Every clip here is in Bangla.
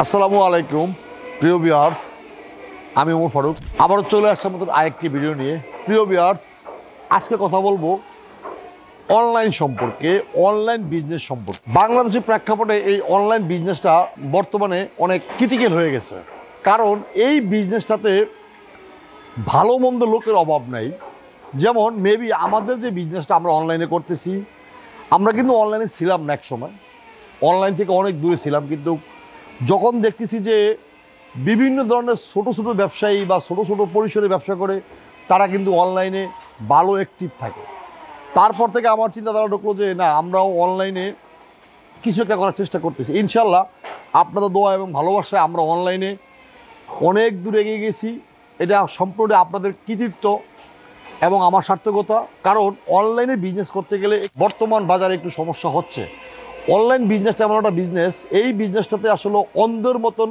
আসসালামু আলাইকুম প্রিয় ভিউয়ার্স, আমি ওমর ফারুক আবারও চলে আসার মতো আরেকটি ভিডিও নিয়ে। প্রিয় ভিউয়ার্স, আজকে কথা বলবো অনলাইন সম্পর্কে, অনলাইন বিজনেস সম্পর্কে। বাংলাদেশের প্রেক্ষাপটে এই অনলাইন বিজনেসটা বর্তমানে অনেক ক্রিটিক্যাল হয়ে গেছে, কারণ এই বিজনেসটাতে ভালো মন্দ লোকের অভাব নাই। যেমন মেবি আমাদের যে বিজনেসটা আমরা অনলাইনে করতেছি, আমরা কিন্তু অনলাইনে ছিলাম না, এক সময় অনলাইন থেকে অনেক দূরে ছিলাম, কিন্তু যখন দেখতেছি যে বিভিন্ন ধরনের ছোট ছোট ব্যবসায়ী বা ছোট ছোট পরিসরে ব্যবসা করে তারা কিন্তু অনলাইনে ভালো অ্যাক্টিভ থাকে, তারপর থেকে আমার চিন্তাধারা ঢুকলো যে না, আমরাও অনলাইনে কিছু একটা করার চেষ্টা করতেছি। ইনশাল্লাহ আপনাদের দোয়া এবং ভালোবাসায় আমরা অনলাইনে অনেক দূর এগিয়ে গেছি। এটা সম্পূর্ণ আপনাদের কৃতিত্ব এবং আমার সার্থকতা, কারণ অনলাইনে বিজনেস করতে গেলে বর্তমান বাজারে একটু সমস্যা হচ্ছে। অনলাইন বিজনেসটা এমন একটা বিজনেস, এই বিজনেসটাতে আসলে অন্ধের মতন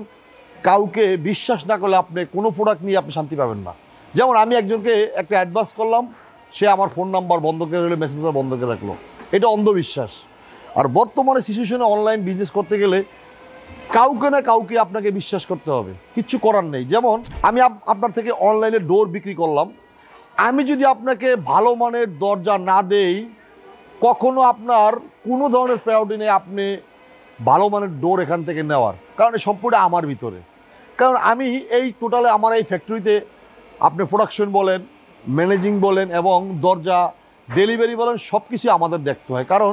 কাউকে বিশ্বাস না করলে আপনি কোনো প্রোডাক্ট নিয়ে আপনি শান্তি পাবেন না। যেমন আমি একজনকে একটা অ্যাডভান্স করলাম, সে আমার ফোন নাম্বার বন্ধ করে রাখলো, মেসেঞ্জার বন্ধ করে রাখলো, এটা অন্ধবিশ্বাস। আর বর্তমানে সিচুয়েশনে অনলাইন বিজনেস করতে গেলে কাউকে না কাউকে আপনাকে বিশ্বাস করতে হবে, কিচ্ছু করার নেই। যেমন আমি আপনার থেকে অনলাইনে ডোর বিক্রি করলাম, আমি যদি আপনাকে ভালো মানের দরজা না দেই, কখনো আপনার কোনো ধরনের প্রায়োরিটি নেই আপনি ভালো মানের ডোর এখান থেকে নেওয়ার, কারণ এই সম্পূর্ণ আমার ভিতরে। কারণ আমি এই টোটালে আমার এই ফ্যাক্টরিতে আপনি প্রোডাকশন বলেন, ম্যানেজিং বলেন এবং দরজা ডেলিভারি বলেন, সব কিছু আমাদের দেখতে হয়। কারণ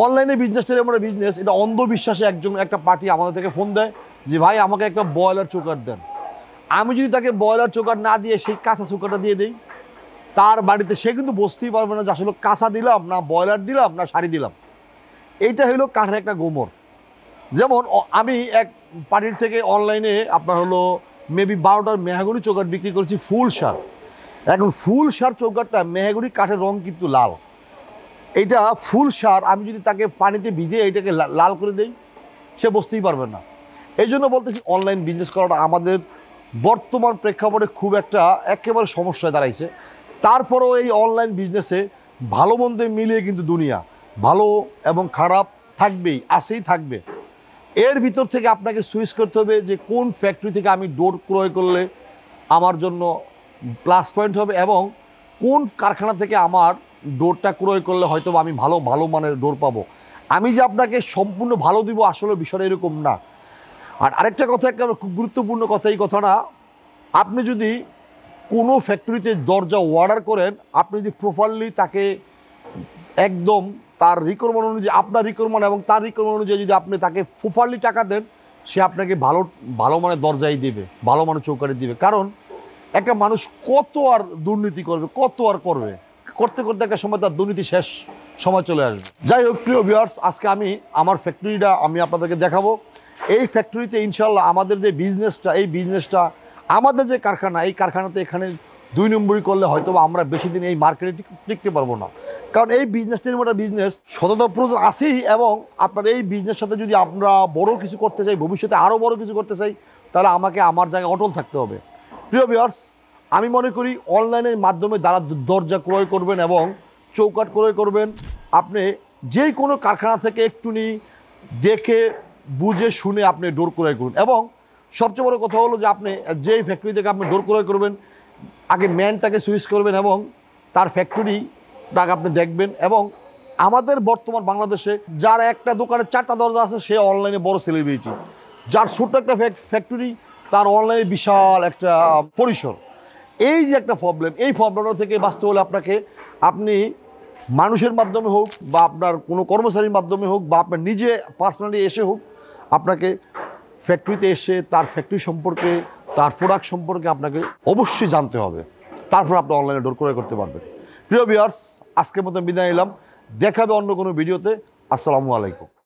অনলাইনে বিজনেসটা এমন বিজনেস, এটা অন্ধবিশ্বাসে একটা পার্টি আমাদের থেকে ফোন দেয় যে ভাই আমাকে একটা ব্রয়লার চোকার দেন। আমি যদি তাকে ব্রয়লার চোকার না দিয়ে সেই কাঁচা চোকারটা দিয়ে দিই, তার বাড়িতে সে কিন্তু বুঝতেই পারবে না যে আসলে কাঁচা দিলাম না ব্রয়লার দিলাম না শাড়ি দিলাম। এইটা হলো কাঠের একটা গোমর। যেমন আমি এক পার্টির থেকে অনলাইনে আপনার হলো মেবি 12টার মেহাগুড়ি চৌকাঠ বিক্রি করেছি ফুল সার। এখন ফুল সার চৌকাঠটা মেহাগুড়ি কাঠের রং কিন্তু লাল, এইটা ফুল সার আমি যদি তাকে পানিতে ভিজিয়ে এইটাকে লাল করে দেই, সে বুঝতেই পারবে না। এই জন্য বলতেছি অনলাইন বিজনেস করাটা আমাদের বর্তমান প্রেক্ষাপটে খুব একেবারে সমস্যায় দাঁড়াইছে। তারপরেও এই অনলাইন বিজনেসে ভালো মন্দ মিলিয়ে কিন্তু দুনিয়া, ভালো এবং খারাপ থাকবেই, আসেই থাকবে। এর ভিতর থেকে আপনাকে সুইচ করতে হবে যে কোন ফ্যাক্টরি থেকে আমি ডোর ক্রয় করলে আমার জন্য প্লাস পয়েন্ট হবে এবং কোন কারখানা থেকে আমার ডোরটা ক্রয় করলে হয়তো আমি ভালো মানের ডোর পাবো। আমি যে আপনাকে সম্পূর্ণ ভালো দিব, আসলে বিষয়টা এরকম না। আর আরেকটা কথা, একটা খুব গুরুত্বপূর্ণ কথা, এই কথাটা আপনি যদি কোনো ফ্যাক্টরিতে দরজা অর্ডার করেন, আপনি যদি প্রপারলি তাকে একদম তার রিকোয়ারমেন্ট অনুযায়ী, আপনার রিকোয়ারমেন্ট এবং তার রিকোয়ারমেন্ট অনুযায়ী যদি আপনি তাকে প্রপারলি টাকা দেন, সে আপনাকে ভালো মানের দরজাই দিবে, ভালো মানের চৌকাঠি দিবে। কারণ একটা মানুষ কত আর দুর্নীতি করবে, কত আর করবে, করতে করতে একটা সময় তার দুর্নীতি শেষ সময় চলে আসবে। যাই হোক প্রিয় ভিউয়ার্স, আজকে আমি আমার ফ্যাক্টরিটা আমি আপনাদেরকে দেখাবো। এই ফ্যাক্টরিতে ইনশাল্লাহ আমাদের যে বিজনেসটা, এই বিজনেসটা আমাদের যে কারখানা, এই কারখানাতে এখানে 2 নম্বরই করলে হয়তো আমরা বেশি দিন এই মার্কেটে টিকতে পারবো না। কারণ এই বিজনেসটা এরকম একটা বিজনেস, সততা প্রয়োজন আছেই, এবং আপনার এই বিজনেস সাথে যদি আমরা বড় কিছু করতে চাই, ভবিষ্যতে আরও বড় কিছু করতে চাই, তাহলে আমাকে আমার জায়গায় অটল থাকতে হবে। প্রিয় ভিউয়ার্স, আমি মনে করি অনলাইনের মাধ্যমে যারা দরজা ক্রয় করবেন এবং চৌকাঠ ক্রয় করবেন, আপনি যে কোনো কারখানা থেকে একটুনি দেখে বুঝে শুনে আপনি ডোর ক্রয় করুন। এবং সবচেয়ে বড় কথা হলো যে আপনি যেই ফ্যাক্টরি থেকে আপনি ডোর ক্রয় করবেন, আগে ম্যানটাকে সুইচ করবেন এবং তার ফ্যাক্টরিটাকে আপনি দেখবেন। এবং আমাদের বর্তমান বাংলাদেশে যার একটা দোকানে 4টা দরজা আছে, সে অনলাইনে বড় সেলিব্রিটি। যার ছোট্ট একটা ফ্যাক্টরি, তার অনলাইনে বিশাল একটা পরিসর। এই যে একটা প্রবলেম, এই প্রবলেমটা থেকে বাঁচতে হলে আপনি মানুষের মাধ্যমে হোক বা আপনার কোনো কর্মচারীর মাধ্যমে হোক বা আপনার নিজে পার্সোনালি এসে হোক, আপনাকে ফ্যাক্টরিতে এসে তার ফ্যাক্টরি সম্পর্কে, তার প্রোডাক্ট সম্পর্কে আপনাকে অবশ্যই জানতে হবে। তারপর আপনি অনলাইনে ডোর ক্রয় করতে পারবেন। প্রিয় ভিউয়ার্স, আজকের মতো বিদায় নিলাম, দেখাবে অন্য কোনো ভিডিওতে। আসসালামু আলাইকুম।